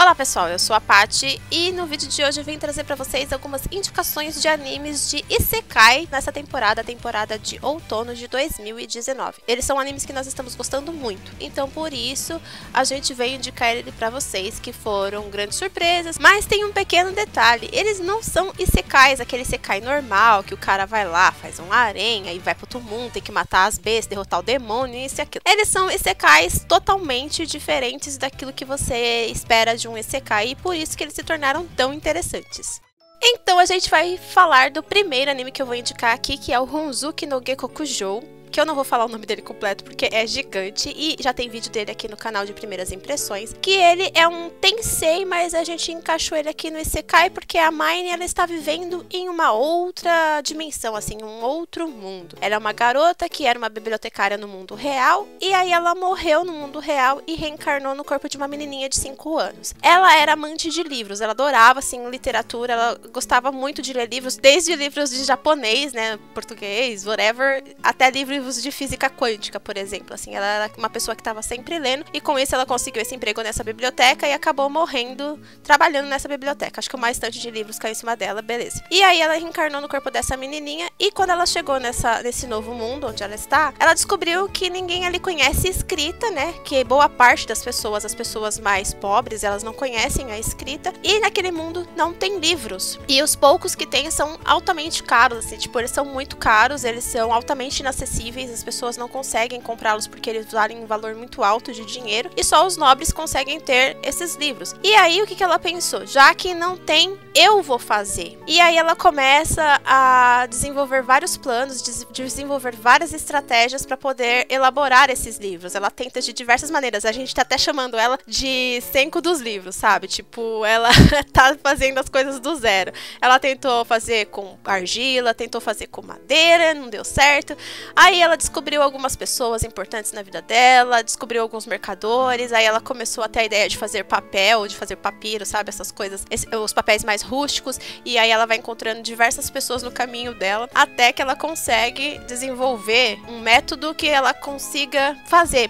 Olá pessoal, eu sou a Paty e no vídeo de hoje eu vim trazer pra vocês algumas indicações de animes de Isekai nessa temporada, a temporada de outono de 2019. Eles são animes que nós estamos gostando muito, então por isso a gente veio indicar ele pra vocês, que foram grandes surpresas, mas tem um pequeno detalhe, eles não são Isekais, aquele Isekai normal, que o cara vai lá, faz um harém, aí vai pro outro mundo, tem que matar as bestas, derrotar o demônio, isso e aquilo. Eles são Isekais totalmente diferentes daquilo que você espera de um Isekai e por isso que eles se tornaram tão interessantes. Então a gente vai falar do primeiro anime que eu vou indicar aqui, que é o Honzuki no Gekokujou, que eu não vou falar o nome dele completo porque é gigante e já tem vídeo dele aqui no canal de primeiras impressões, que ele é um Tensei, mas a gente encaixou ele aqui no Isekai porque a Mine, ela está vivendo em uma outra dimensão, assim, um outro mundo. Ela é uma garota que era uma bibliotecária no mundo real e aí ela morreu no mundo real e reencarnou no corpo de uma menininha de 5 anos. Ela era amante de livros, ela adorava, assim, literatura, ela gostava muito de ler livros, desde livros de japonês, né, português, whatever, até livros de física quântica, por exemplo, assim, ela era uma pessoa que estava sempre lendo e com isso ela conseguiu esse emprego nessa biblioteca e acabou morrendo trabalhando nessa biblioteca. Acho que uma estante de livros caiu em cima dela, beleza. E aí ela reencarnou no corpo dessa menininha e quando ela chegou nesse novo mundo onde ela está, ela descobriu que ninguém ali conhece escrita, né, que boa parte das pessoas, as pessoas mais pobres, elas não conhecem a escrita e naquele mundo não tem livros. E os poucos que tem são altamente caros, assim, tipo, eles são muito caros, eles são altamente inacessíveis, as pessoas não conseguem comprá-los porque eles valem um valor muito alto de dinheiro e só os nobres conseguem ter esses livros. E aí o que ela pensou? Já que não tem, eu vou fazer. E aí ela começa a desenvolver vários planos, desenvolver várias estratégias para poder elaborar esses livros. Ela tenta de diversas maneiras, a gente tá até chamando ela de Senko dos livros, sabe? Tipo, ela tá fazendo as coisas do zero. Ela tentou fazer com argila, tentou fazer com madeira, não deu certo. Aí ela descobriu algumas pessoas importantes na vida dela, descobriu alguns mercadores, aí ela começou a ter a ideia de fazer papel, de fazer papiro, sabe? Essas coisas, os papéis mais rústicos, e aí ela vai encontrando diversas pessoas no caminho dela, até que ela consegue desenvolver um método que ela consiga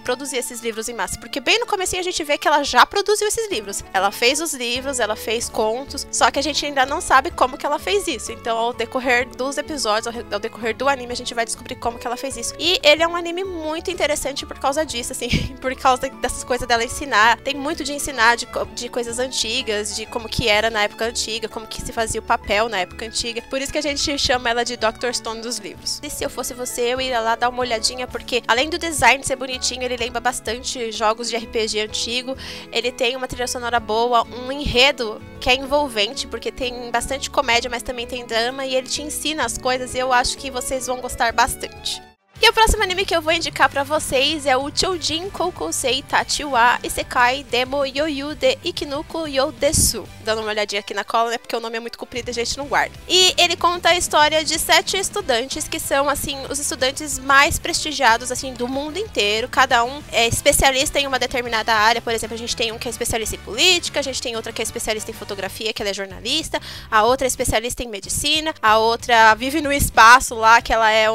produzir esses livros em massa, porque bem no comecinho a gente vê que ela já produziu esses livros. Ela fez os livros, ela fez contos, só que a gente ainda não sabe como que ela fez isso. Então, ao decorrer dos episódios, ao decorrer do anime, a gente vai descobrir como que ela fez isso. E ele é um anime muito interessante por causa disso, assim, por causa dessas coisas dela ensinar. Tem muito de ensinar de coisas antigas, de como que era na época antiga, como que se fazia o papel na época antiga. Por isso que a gente chama ela de Dr. Stone dos livros. E se eu fosse você, eu iria lá dar uma olhadinha, porque além do design ser bonitinho, ele lembra bastante jogos de RPG antigo. Ele tem uma trilha sonora boa, um enredo que é envolvente, porque tem bastante comédia, mas também tem drama, e ele te ensina as coisas e eu acho que vocês vão gostar bastante. E o próximo anime que eu vou indicar pra vocês é o Choujin Koukousei Tachi wa Isekai Demo Yoyu de Ikinuku Yo Desu. Dando uma olhadinha aqui na cola, né, porque o nome é muito comprido e a gente não guarda. E ele conta a história de 7 estudantes que são, assim, os estudantes mais prestigiados, assim, do mundo inteiro. Cada um é especialista em uma determinada área. Por exemplo, a gente tem um que é especialista em política, a gente tem outra que é especialista em fotografia, que ela é jornalista, a outra é especialista em medicina, a outra vive no espaço lá, que ela é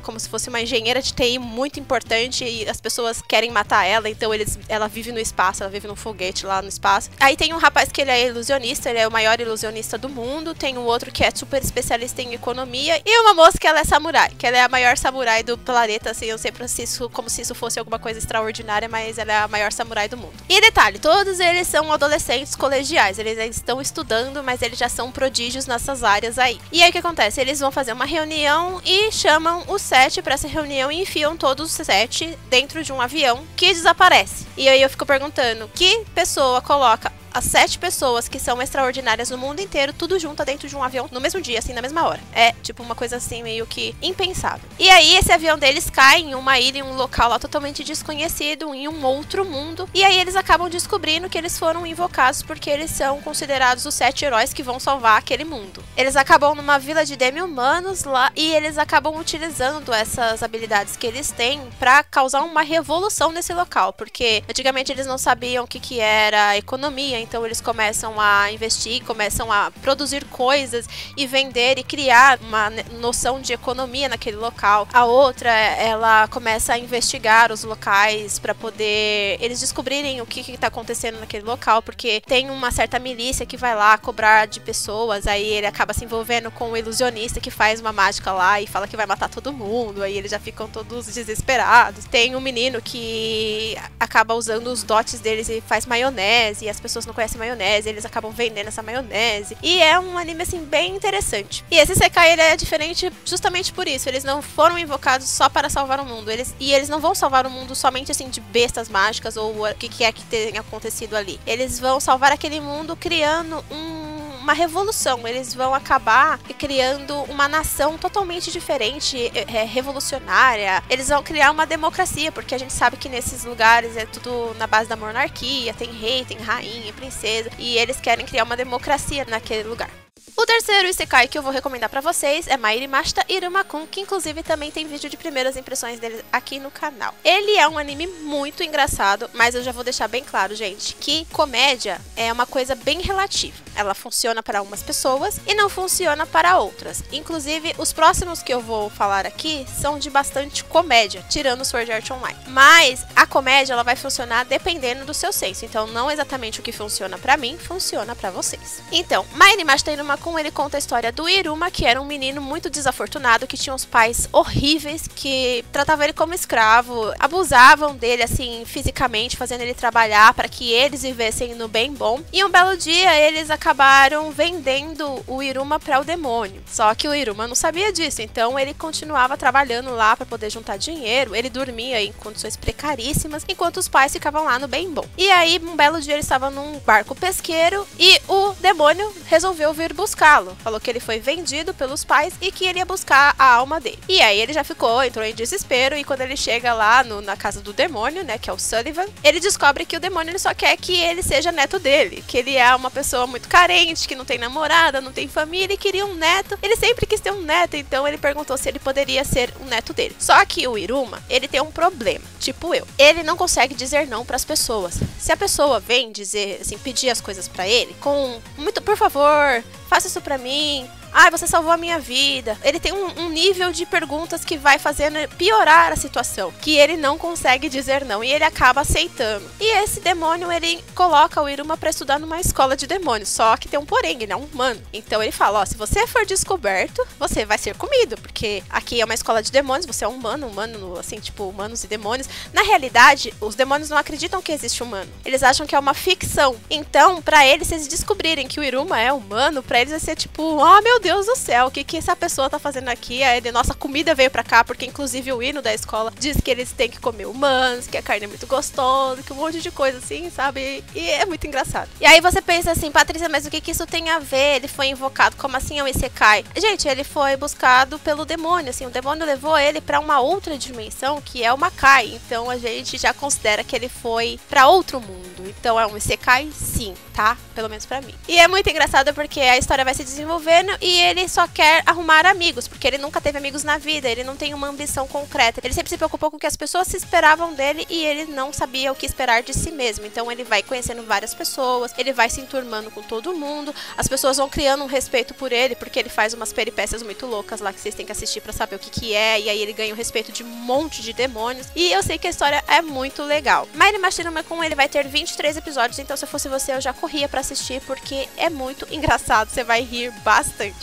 como se fosse uma engenheira de TI muito importante e as pessoas querem matar ela, então ela vive no espaço, ela vive num foguete lá no espaço. Aí tem um rapaz que ele é ilusionista, ele é o maior ilusionista do mundo, tem um outro que é super especialista em economia e uma moça que ela é samurai, que ela é a maior samurai do planeta, assim, eu sempre assisto como se isso fosse alguma coisa extraordinária, mas ela é a maior samurai do mundo. E detalhe, todos eles são adolescentes colegiais, eles estão estudando, mas eles já são prodígios nessas áreas aí. E aí o que acontece? Eles vão fazer uma reunião e chamam os 7 para essa reunião e enfiam todos os 7 dentro de um avião que desaparece. E aí eu fico perguntando, que pessoa coloca as 7 pessoas que são extraordinárias no mundo inteiro, tudo junto dentro de um avião no mesmo dia, assim, na mesma hora? É, tipo, uma coisa assim, meio que impensável. E aí, esse avião deles cai em uma ilha, em um local lá totalmente desconhecido, em um outro mundo. E aí, eles acabam descobrindo que eles foram invocados porque eles são considerados os 7 heróis que vão salvar aquele mundo. Eles acabam numa vila de demi-humanos lá e eles acabam utilizando essas habilidades que eles têm pra causar uma revolução nesse local, porque antigamente eles não sabiam o que era economia, então eles começam a investir, começam a produzir coisas e vender e criar uma noção de economia naquele local. A outra, ela começa a investigar os locais para poder eles descobrirem o que está acontecendo naquele local, porque tem uma certa milícia que vai lá cobrar de pessoas, aí ele acaba se envolvendo com o ilusionista que faz uma mágica lá e fala que vai matar todo mundo, aí eles já ficam todos desesperados. Tem um menino que acaba usando os dotes deles e faz maionese, e as pessoas não conhecem maionese, eles acabam vendendo essa maionese, e é um anime assim bem interessante. E esse Isekai, ele é diferente justamente por isso, eles não foram invocados só para salvar o mundo, eles não vão salvar o mundo somente assim de bestas mágicas ou o que é que tenha acontecido ali. Eles vão salvar aquele mundo criando uma revolução, eles vão acabar criando uma nação totalmente diferente, revolucionária. Eles vão criar uma democracia, porque a gente sabe que nesses lugares é tudo na base da monarquia, tem rei, tem rainha, princesa, e eles querem criar uma democracia naquele lugar. O terceiro Isekai que eu vou recomendar pra vocês é Mairimashita Iruma-kun, que inclusive também tem vídeo de primeiras impressões dele aqui no canal. Ele é um anime muito engraçado, mas eu já vou deixar bem claro, gente, que comédia é uma coisa bem relativa. Ela funciona para umas pessoas e não funciona para outras. Inclusive, os próximos que eu vou falar aqui são de bastante comédia, tirando Sword Art Online. Mas a comédia, ela vai funcionar dependendo do seu senso. Então, não exatamente o que funciona pra mim, funciona pra vocês. Então, Mairimashita Iruma-kun, ele conta a história do Iruma, que era um menino muito desafortunado, que tinha uns pais horríveis, que tratavam ele como escravo, abusavam dele, assim, fisicamente, fazendo ele trabalhar para que eles vivessem no bem bom. E um belo dia, eles acabaram vendendo o Iruma para o demônio. Só que o Iruma não sabia disso, então ele continuava trabalhando lá para poder juntar dinheiro. Ele dormia em condições precaríssimas, enquanto os pais ficavam lá no bem bom. E aí, um belo dia, ele estava num barco pesqueiro e o demônio resolveu vir buscá-lo. Falou que ele foi vendido pelos pais e que ele ia buscar a alma dele. E aí ele já entrou em desespero, e quando ele chega lá na casa do demônio, né, que é o Sullivan, ele descobre que o demônio ele só quer que ele seja neto dele, que ele é uma pessoa muito carente, que não tem namorada, não tem família e queria um neto. Ele sempre quis ter um neto, então ele perguntou se ele poderia ser um neto dele. Só que o Iruma, ele tem um problema, tipo eu. Ele não consegue dizer não pras pessoas. Se a pessoa vem dizer, assim, pedir as coisas pra ele, com muito, por favor, faça isso pra mim, ai, você salvou a minha vida. Ele tem um nível de perguntas que vai fazendo piorar a situação, que ele não consegue dizer não, e ele acaba aceitando. E esse demônio, ele coloca o Iruma pra estudar numa escola de demônios, só que tem um porém, ele é um humano. Então ele fala, ó, se você for descoberto, você vai ser comido, porque aqui é uma escola de demônios, você é um humano, assim, tipo, humanos e demônios. Na realidade, os demônios não acreditam que existe humano, eles acham que é uma ficção. Então, pra eles, se eles descobrirem que o Iruma é humano, pra eles vai ser tipo, ah, meu Deus do céu, o que essa pessoa tá fazendo aqui? Nossa comida veio pra cá, porque inclusive o hino da escola diz que eles têm que comer humanos, que a carne é muito gostosa, que um monte de coisa assim, sabe? E é muito engraçado. E aí você pensa assim, Patrícia, mas o que isso tem a ver? Ele foi invocado, como assim é um Isekai? Gente, ele foi buscado pelo demônio, assim, o demônio levou ele pra uma outra dimensão, que é o Makai. Então a gente já considera que ele foi pra outro mundo. Então é um Isekai, sim, tá? Pelo menos pra mim. E é muito engraçado porque a história vai se desenvolvendo e ele só quer arrumar amigos, porque ele nunca teve amigos na vida, ele não tem uma ambição concreta. Ele sempre se preocupou com o que as pessoas se esperavam dele e ele não sabia o que esperar de si mesmo. Então ele vai conhecendo várias pessoas, ele vai se enturmando com todo mundo, as pessoas vão criando um respeito por ele, porque ele faz umas peripécias muito loucas lá que vocês têm que assistir pra saber o que é, e aí ele ganha o respeito de um monte de demônios. E eu sei que a história é muito legal. Mairimashita Iruma-kun, ele vai ter 23 episódios, então se eu fosse você eu já corria pra assistir, porque é muito engraçado, você vai rir bastante.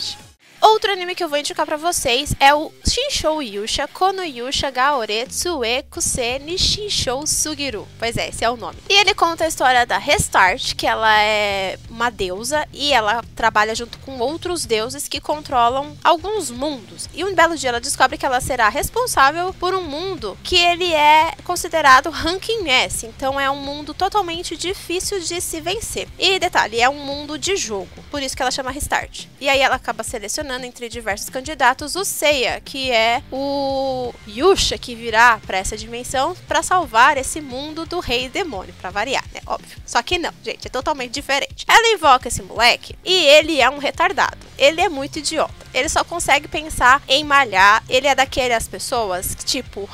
Outro anime que eu vou indicar pra vocês é o Shinshou Yusha Kono Yusha Gaore Tsue Kuse ni Shinshou Sugiru. Pois é, esse é o nome. E ele conta a história da Restart, que ela é uma deusa e ela trabalha junto com outros deuses que controlam alguns mundos. E um belo dia ela descobre que ela será responsável por um mundo que ele é considerado Ranking S. Então é um mundo totalmente difícil de se vencer. E detalhe, é um mundo de jogo. Por isso que ela chama Restart. E aí ela acaba selecionando entre diversos candidatos o Seiya, que é o Yusha que virá para essa dimensão para salvar esse mundo do rei demônio, para variar, né? Óbvio. Só que não, gente, é totalmente diferente. Ela invoca esse moleque e ele é um retardado. Ele é muito idiota. Ele só consegue pensar em malhar. Ele é daquelas pessoas que, tipo,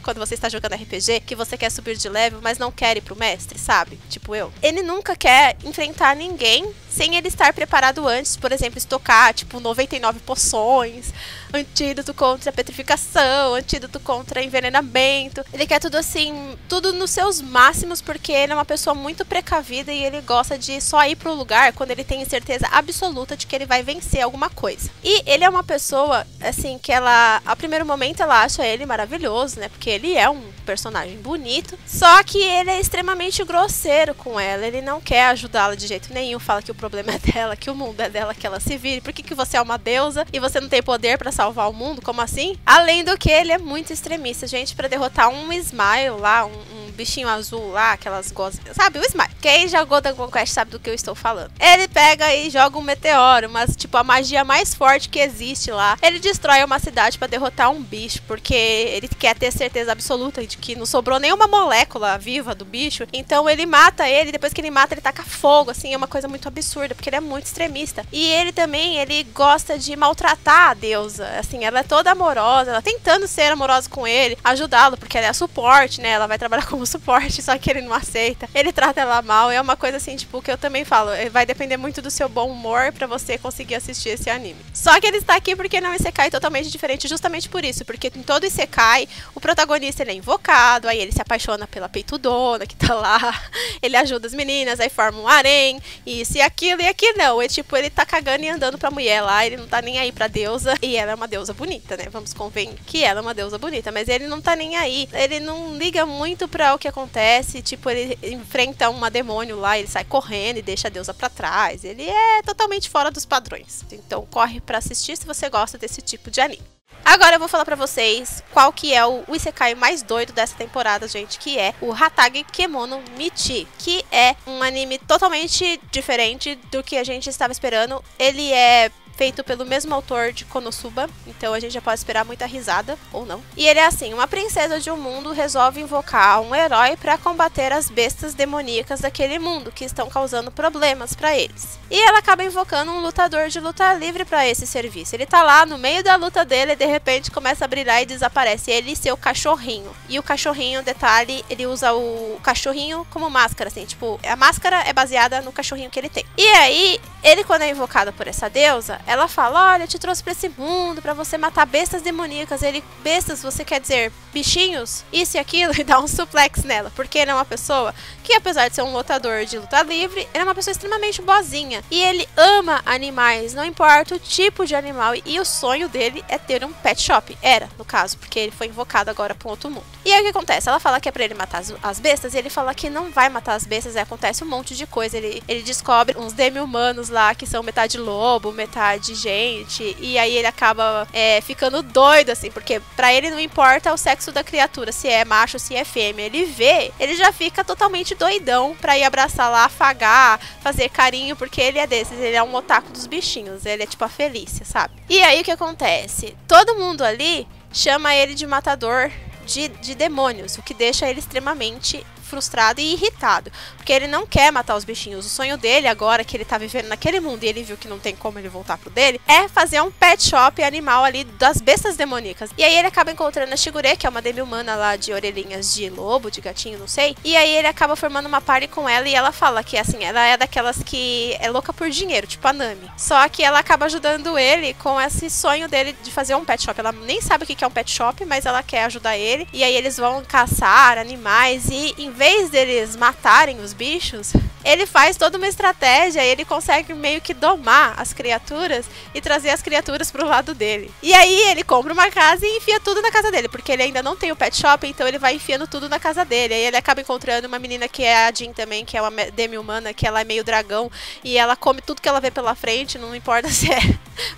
quando você está jogando RPG, que você quer subir de level, mas não quer ir pro mestre, sabe? Tipo eu. Ele nunca quer enfrentar ninguém sem ele estar preparado antes, por exemplo, estocar, tipo, 99 poções, antídoto contra petrificação, antídoto contra envenenamento. Ele quer tudo assim, tudo nos seus máximos, porque ele é uma pessoa muito precavida e ele gosta de só ir pro lugar quando ele tem certeza absoluta de que ele vai vencer alguma coisa. E ele é uma pessoa, assim, que ela, a primeiro momento, ela acha ele maravilhoso, né? Porque ele é um personagem bonito, só que ele é extremamente grosseiro com ela, ele não quer ajudá-la de jeito nenhum, fala que o problema é dela, que o mundo é dela, que ela se vire, por que você é uma deusa e você não tem poder pra salvar o mundo, como assim? Além do que ele é muito extremista, gente, pra derrotar um Smile lá, um bichinho azul lá, aquelas gosmas, sabe, o Smile. Quem jogou Dragon Quest sabe do que eu estou falando. Ele pega e joga um meteoro, mas tipo, a magia mais forte que existe lá. Ele destrói uma cidade pra derrotar um bicho, porque ele quer ter certeza absoluta de que não sobrou nenhuma molécula viva do bicho, então ele mata ele, depois que ele mata ele taca fogo, assim, é uma coisa muito absurda, porque ele é muito extremista. E ele também, ele gosta de maltratar a deusa, assim, ela é toda amorosa, ela tentando ser amorosa com ele, ajudá-lo, porque ela é suporte, né, ela vai trabalhar como suporte, só que ele não aceita, ele trata ela mal, é uma coisa assim, tipo, que eu também falo, vai depender muito do seu bom humor pra você conseguir assistir esse anime. Só que ele está aqui porque não é um Isekai totalmente diferente, justamente por isso, porque em todo Isekai, o protagonista ele é invocado, aí ele se apaixona pela peitudona que tá lá, ele ajuda as meninas, aí forma um harém, isso e aquilo, e aqui não, é tipo, ele tá cagando e andando pra mulher lá, ele não tá nem aí pra deusa, e ela é uma deusa bonita, né, vamos convém que ela é uma deusa bonita, mas ele não tá nem aí, ele não liga muito pra o que acontece, tipo, ele enfrenta uma demônio lá, ele sai correndo e deixa a deusa pra trás, ele é totalmente fora dos padrões, então corre pra assistir se você gosta desse tipo de anime. Agora eu vou falar pra vocês qual que é o Isekai mais doido dessa temporada, gente, que é o Hatage Kemono Michi, que é um anime totalmente diferente do que a gente estava esperando. Ele é feito pelo mesmo autor de Konosuba, então a gente já pode esperar muita risada, ou não. E ele é assim, uma princesa de um mundo resolve invocar um herói para combater as bestas demoníacas daquele mundo, que estão causando problemas para eles. E ela acaba invocando um lutador de luta livre para esse serviço. Ele tá lá no meio da luta dele e de repente começa a brilhar e desaparece ele e seu cachorrinho. E o cachorrinho, detalhe, ele usa o cachorrinho como máscara, assim, tipo, a máscara é baseada no cachorrinho que ele tem. E aí, ele quando é invocado por essa deusa, ela fala, olha, eu te trouxe pra esse mundo pra você matar bestas demoníacas. Ele, bestas, você quer dizer bichinhos? Isso e aquilo, e dá um suplex nela. Porque ele é uma pessoa que, apesar de ser um lutador de luta livre, ele é uma pessoa extremamente boazinha. E ele ama animais, não importa o tipo de animal. E o sonho dele é ter um pet shop. Era, no caso, porque ele foi invocado agora pra um outro mundo. E aí o que acontece? Ela fala que é pra ele matar as bestas, e ele fala que não vai matar as bestas, e acontece um monte de coisa. Ele descobre uns demi-humanos lá, que são metade lobo, metade de gente, e aí ele acaba ficando doido, assim, porque pra ele não importa o sexo da criatura, se é macho, se é fêmea, ele vê, ele já fica totalmente doidão pra ir abraçar lá, afagar, fazer carinho, porque ele é desses, ele é um otaku dos bichinhos, ele é tipo a Felícia, sabe? E aí o que acontece? Todo mundo ali chama ele de matador de demônios, o que deixa ele extremamente frustrado e irritado, porque ele não quer matar os bichinhos. O sonho dele agora, que ele tá vivendo naquele mundo e ele viu que não tem como ele voltar pro dele, é fazer um pet shop animal ali das bestas demoníacas. E aí ele acaba encontrando a Shigure, que é uma demi-humana lá de orelhinhas de lobo, de gatinho, não sei. E aí ele acaba formando uma party com ela e ela fala que, assim, ela é daquelas que é louca por dinheiro, tipo a Nami. Só que ela acaba ajudando ele com esse sonho dele de fazer um pet shop. Ela nem sabe o que é um pet shop, mas ela quer ajudar ele. E aí eles vão caçar animais e, em vez deles matarem os bichos, ele faz toda uma estratégia e ele consegue meio que domar as criaturas e trazer as criaturas pro lado dele. E aí ele compra uma casa e enfia tudo na casa dele, porque ele ainda não tem o pet shop, então ele vai enfiando tudo na casa dele. Aí ele acaba encontrando uma menina que é a Jin também, que é uma demi-humana, que ela é meio dragão, e ela come tudo que ela vê pela frente, não importa se é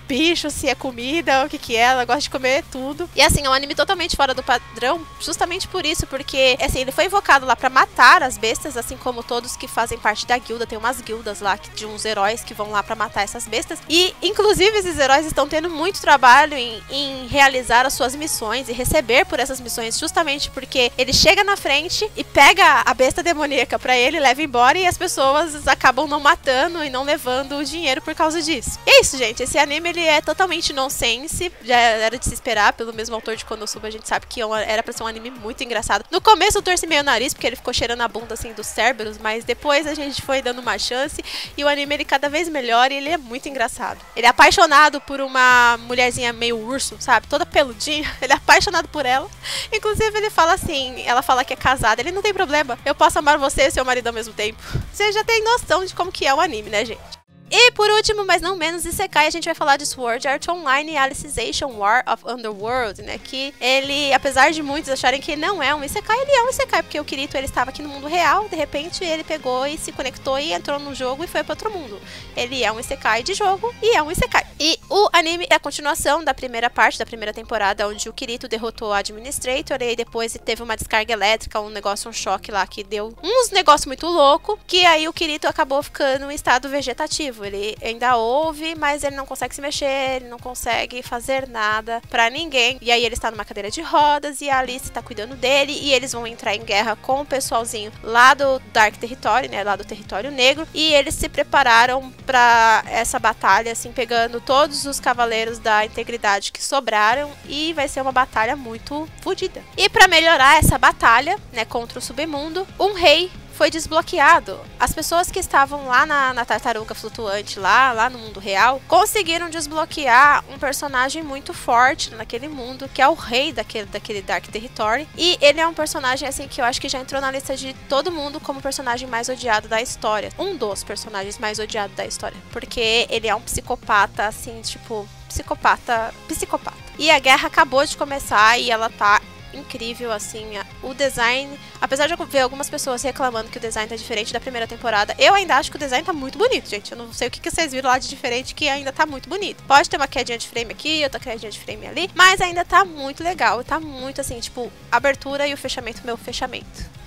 bicho, se é comida, o que é, ela gosta de comer tudo. E assim, é um anime totalmente fora do padrão, justamente por isso, porque assim, ele foi invocado lá pra matar as bestas, assim como todos que fazem parte parte da guilda, tem umas guildas lá de uns heróis que vão lá pra matar essas bestas. E, inclusive, esses heróis estão tendo muito trabalho em realizar as suas missões e receber por essas missões, justamente porque ele chega na frente e pega a besta demoníaca pra ele, leva embora e as pessoas acabam não matando e não levando o dinheiro por causa disso. E é isso, gente. Esse anime, ele é totalmente nonsense. Já era de se esperar, pelo mesmo autor de Konosuba, a gente sabe que era pra ser um anime muito engraçado. No começo eu torci meio o nariz, porque ele ficou cheirando a bunda, assim, dos Cerberus, mas depois a gente foi dando uma chance e o anime, ele cada vez melhor e ele é muito engraçado. Ele é apaixonado por uma mulherzinha meio urso, sabe? Toda peludinha. Ele é apaixonado por ela. Inclusive, ele fala assim, ela fala que é casada. Ele não tem problema. Eu posso amar você e seu marido ao mesmo tempo. Você já tem noção de como que é o anime, né, gente? E por último, mas não menos, Isekai, a gente vai falar de Sword Art Online Alicization War of Underworld, né? Que ele, apesar de muitos acharem que não é um Isekai, ele é um Isekai, porque o Kirito, ele estava aqui no mundo real, de repente ele pegou e se conectou e entrou no jogo e foi para outro mundo. Ele é um Isekai de jogo e é um Isekai. E o anime é a continuação da primeira parte, da primeira temporada, onde o Kirito derrotou a Administrator e aí depois teve uma descarga elétrica, um negócio, um choque lá que deu uns negócios muito louco, que aí o Kirito acabou ficando em estado vegetativo. Ele ainda ouve, mas ele não consegue se mexer, ele não consegue fazer nada pra ninguém. E aí ele está numa cadeira de rodas e a Alice tá cuidando dele e eles vão entrar em guerra com o pessoalzinho lá do Dark Territory, né, lá do Território Negro. E eles se prepararam pra essa batalha, assim, pegando todos os cavaleiros da integridade que sobraram e vai ser uma batalha muito fodida. E pra melhorar essa batalha, né, contra o submundo, um rei foi desbloqueado. As pessoas que estavam lá na tartaruga flutuante, lá no mundo real, conseguiram desbloquear um personagem muito forte naquele mundo, que é o rei daquele Dark Territory. E ele é um personagem, assim, que eu acho que já entrou na lista de todo mundo como o personagem mais odiado da história. Um dos personagens mais odiados da história. Porque ele é um psicopata, assim, tipo, psicopata. E a guerra acabou de começar e ela tá incrível, assim, o design, apesar de eu ver algumas pessoas reclamando que o design tá diferente da primeira temporada, eu ainda acho que o design tá muito bonito, gente. Eu não sei o que vocês viram lá de diferente, que ainda tá muito bonito. Pode ter uma quedinha de frame aqui, outra quedinha de frame ali, mas ainda tá muito legal, tá muito, assim, tipo, abertura e o fechamento, meu fechamento.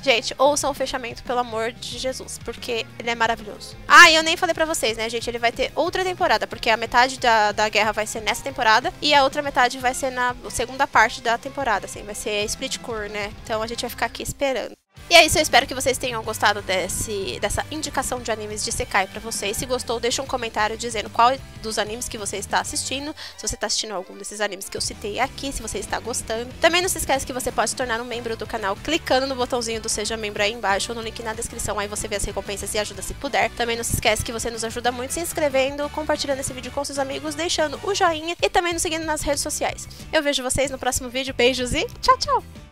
Gente, ouçam o fechamento, pelo amor de Jesus, porque ele é maravilhoso. Ah, e eu nem falei pra vocês, né, gente? Ele vai ter outra temporada, porque a metade da guerra vai ser nessa temporada e a outra metade vai ser na segunda parte da temporada, assim, vai ser split core, né? Então a gente vai ficar aqui esperando. E é isso, eu espero que vocês tenham gostado dessa indicação de animes de Isekai pra vocês. Se gostou, deixa um comentário dizendo qual dos animes que você está assistindo. Se você está assistindo algum desses animes que eu citei aqui, se você está gostando. Também não se esquece que você pode se tornar um membro do canal clicando no botãozinho do Seja Membro aí embaixo ou no link na descrição. Aí você vê as recompensas e ajuda se puder. Também não se esquece que você nos ajuda muito se inscrevendo, compartilhando esse vídeo com seus amigos, deixando o joinha e também nos seguindo nas redes sociais. Eu vejo vocês no próximo vídeo. Beijos e tchau, tchau!